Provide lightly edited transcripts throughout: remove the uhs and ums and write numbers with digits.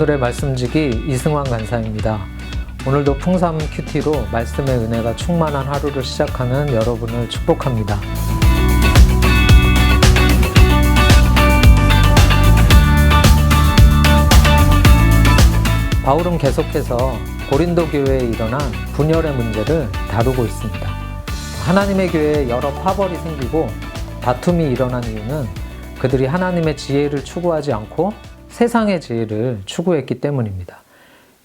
오늘의 말씀지기 이승환 간사입니다. 오늘도 풍삼 큐티로 말씀의 은혜가 충만한 하루를 시작하는 여러분을 축복합니다. 바울은 계속해서 고린도 교회에 일어난 분열의 문제를 다루고 있습니다. 하나님의 교회에 여러 파벌이 생기고 다툼이 일어난 이유는 그들이 하나님의 지혜를 추구하지 않고 세상의 지혜를 추구했기 때문입니다.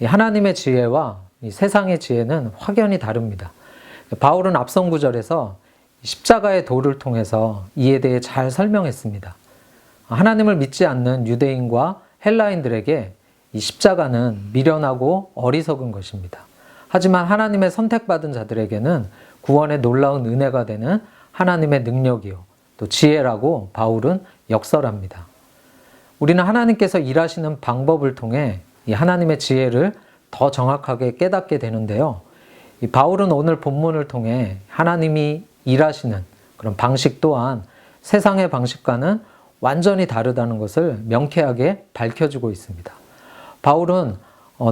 하나님의 지혜와 세상의 지혜는 확연히 다릅니다. 바울은 앞선 구절에서 십자가의 도를 통해서 이에 대해 잘 설명했습니다. 하나님을 믿지 않는 유대인과 헬라인들에게 이 십자가는 미련하고 어리석은 것입니다. 하지만 하나님의 선택받은 자들에게는 구원의 놀라운 은혜가 되는 하나님의 능력이요 또 지혜라고 바울은 역설합니다. 우리는 하나님께서 일하시는 방법을 통해 이 하나님의 지혜를 더 정확하게 깨닫게 되는데요. 이 바울은 오늘 본문을 통해 하나님이 일하시는 그런 방식 또한 세상의 방식과는 완전히 다르다는 것을 명쾌하게 밝혀주고 있습니다. 바울은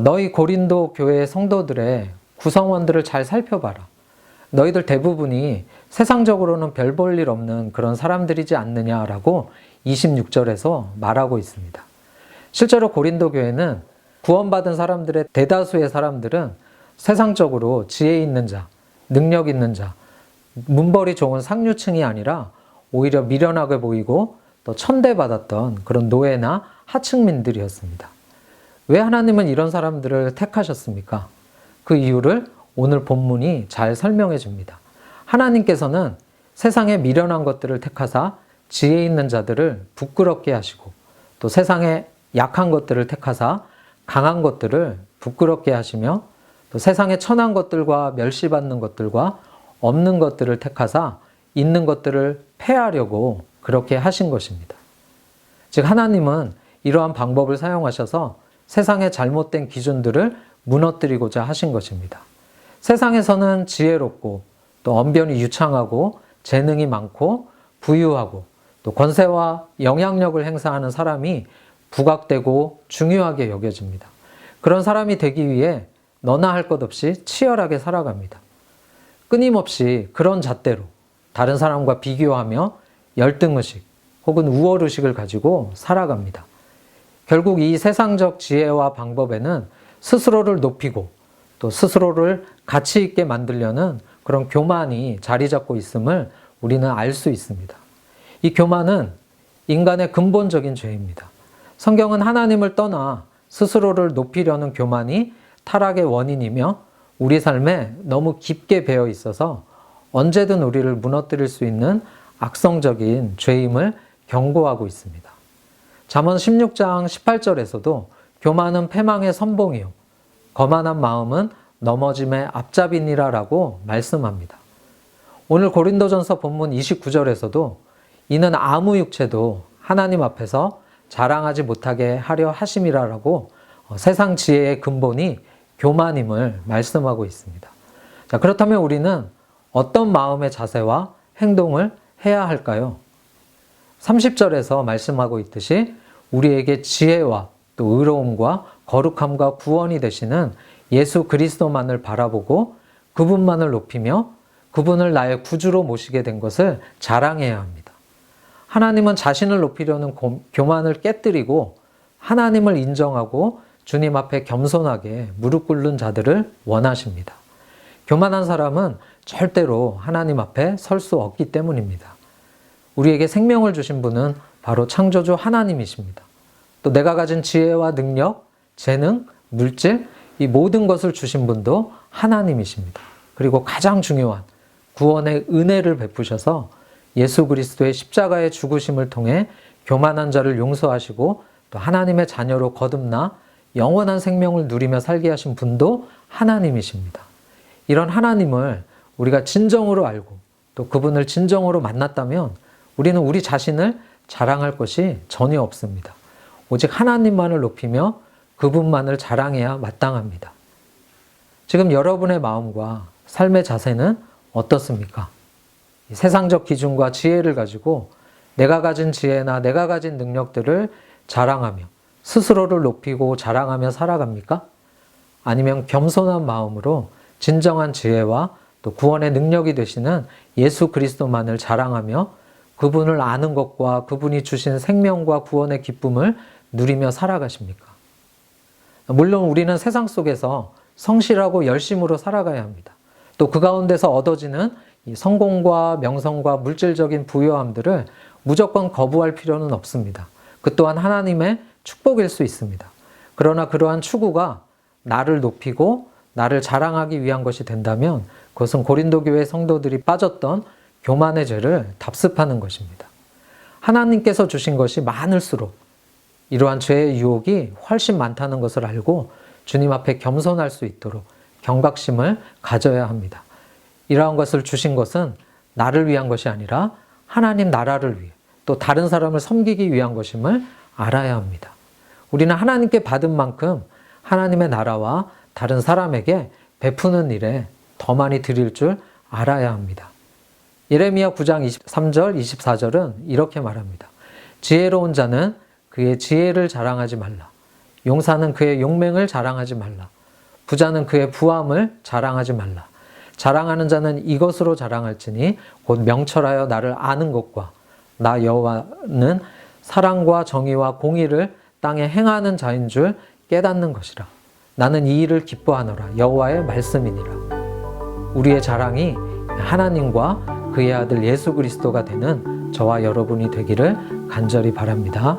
너희 고린도 교회의 성도들의 구성원들을 잘 살펴봐라. 너희들 대부분이 세상적으로는 별 볼 일 없는 그런 사람들이지 않느냐라고 26절에서 말하고 있습니다. 실제로 고린도 교회는 구원받은 사람들의 대다수의 사람들은 세상적으로 지혜 있는 자, 능력 있는 자, 문벌이 좋은 상류층이 아니라 오히려 미련하게 보이고 또 천대받았던 그런 노예나 하층민들이었습니다. 왜 하나님은 이런 사람들을 택하셨습니까? 그 이유를 오늘 본문이 잘 설명해 줍니다. 하나님께서는 세상의 미련한 것들을 택하사 지혜 있는 자들을 부끄럽게 하시고 또 세상의 약한 것들을 택하사 강한 것들을 부끄럽게 하시며 또 세상의 천한 것들과 멸시받는 것들과 없는 것들을 택하사 있는 것들을 폐하려고 그렇게 하신 것입니다. 즉 하나님은 이러한 방법을 사용하셔서 세상의 잘못된 기준들을 무너뜨리고자 하신 것입니다. 세상에서는 지혜롭고 또 언변이 유창하고 재능이 많고 부유하고 또 권세와 영향력을 행사하는 사람이 부각되고 중요하게 여겨집니다. 그런 사람이 되기 위해 너나 할 것 없이 치열하게 살아갑니다. 끊임없이 그런 잣대로 다른 사람과 비교하며 열등의식 혹은 우월의식을 가지고 살아갑니다. 결국 이 세상적 지혜와 방법에는 스스로를 높이고 또 스스로를 가치 있게 만들려는 그런 교만이 자리 잡고 있음을 우리는 알 수 있습니다. 이 교만은 인간의 근본적인 죄입니다. 성경은 하나님을 떠나 스스로를 높이려는 교만이 타락의 원인이며 우리 삶에 너무 깊게 배어 있어서 언제든 우리를 무너뜨릴 수 있는 악성적인 죄임을 경고하고 있습니다. 잠언 16장 18절에서도 교만은 패망의 선봉이요 거만한 마음은 넘어짐의 앞잡이니라라고 말씀합니다. 오늘 고린도전서 본문 29절에서도 이는 아무 육체도 하나님 앞에서 자랑하지 못하게 하려 하심이라라고 세상 지혜의 근본이 교만임을 말씀하고 있습니다. 자, 그렇다면 우리는 어떤 마음의 자세와 행동을 해야 할까요? 30절에서 말씀하고 있듯이 우리에게 지혜와 또 의로움과 거룩함과 구원이 되시는 예수 그리스도만을 바라보고 그분만을 높이며 그분을 나의 구주로 모시게 된 것을 자랑해야 합니다. 하나님은 자신을 높이려는 교만을 깨뜨리고 하나님을 인정하고 주님 앞에 겸손하게 무릎 꿇는 자들을 원하십니다. 교만한 사람은 절대로 하나님 앞에 설 수 없기 때문입니다. 우리에게 생명을 주신 분은 바로 창조주 하나님이십니다. 또 내가 가진 지혜와 능력, 재능, 물질, 이 모든 것을 주신 분도 하나님이십니다. 그리고 가장 중요한 구원의 은혜를 베푸셔서 예수 그리스도의 십자가의 죽으심을 통해 교만한 자를 용서하시고 또 하나님의 자녀로 거듭나 영원한 생명을 누리며 살게 하신 분도 하나님이십니다. 이런 하나님을 우리가 진정으로 알고 또 그분을 진정으로 만났다면 우리는 우리 자신을 자랑할 것이 전혀 없습니다. 오직 하나님만을 높이며 그분만을 자랑해야 마땅합니다. 지금 여러분의 마음과 삶의 자세는 어떻습니까? 세상적 기준과 지혜를 가지고 내가 가진 지혜나 내가 가진 능력들을 자랑하며 스스로를 높이고 자랑하며 살아갑니까? 아니면 겸손한 마음으로 진정한 지혜와 또 구원의 능력이 되시는 예수 그리스도만을 자랑하며 그분을 아는 것과 그분이 주신 생명과 구원의 기쁨을 누리며 살아가십니까? 물론 우리는 세상 속에서 성실하고 열심으로 살아가야 합니다. 또 그 가운데서 얻어지는 이 성공과 명성과 물질적인 부요함들을 무조건 거부할 필요는 없습니다. 그 또한 하나님의 축복일 수 있습니다. 그러나 그러한 추구가 나를 높이고 나를 자랑하기 위한 것이 된다면 그것은 고린도 교회 성도들이 빠졌던 교만의 죄를 답습하는 것입니다. 하나님께서 주신 것이 많을수록 이러한 죄의 유혹이 훨씬 많다는 것을 알고 주님 앞에 겸손할 수 있도록 경각심을 가져야 합니다. 이러한 것을 주신 것은 나를 위한 것이 아니라 하나님 나라를 위해 또 다른 사람을 섬기기 위한 것임을 알아야 합니다. 우리는 하나님께 받은 만큼 하나님의 나라와 다른 사람에게 베푸는 일에 더 많이 드릴 줄 알아야 합니다. 예레미야 9장 23절, 24절은 이렇게 말합니다. 지혜로운 자는 그의 지혜를 자랑하지 말라. 용사는 그의 용맹을 자랑하지 말라. 부자는 그의 부함을 자랑하지 말라. 자랑하는 자는 이것으로 자랑할지니 곧 명철하여 나를 아는 것과 나 여호와는 사랑과 정의와 공의를 땅에 행하는 자인 줄 깨닫는 것이라. 나는 이 일을 기뻐하노라. 여호와의 말씀이니라. 우리의 자랑이 하나님과 그의 아들 예수 그리스도가 되는 저와 여러분이 되기를 간절히 바랍니다.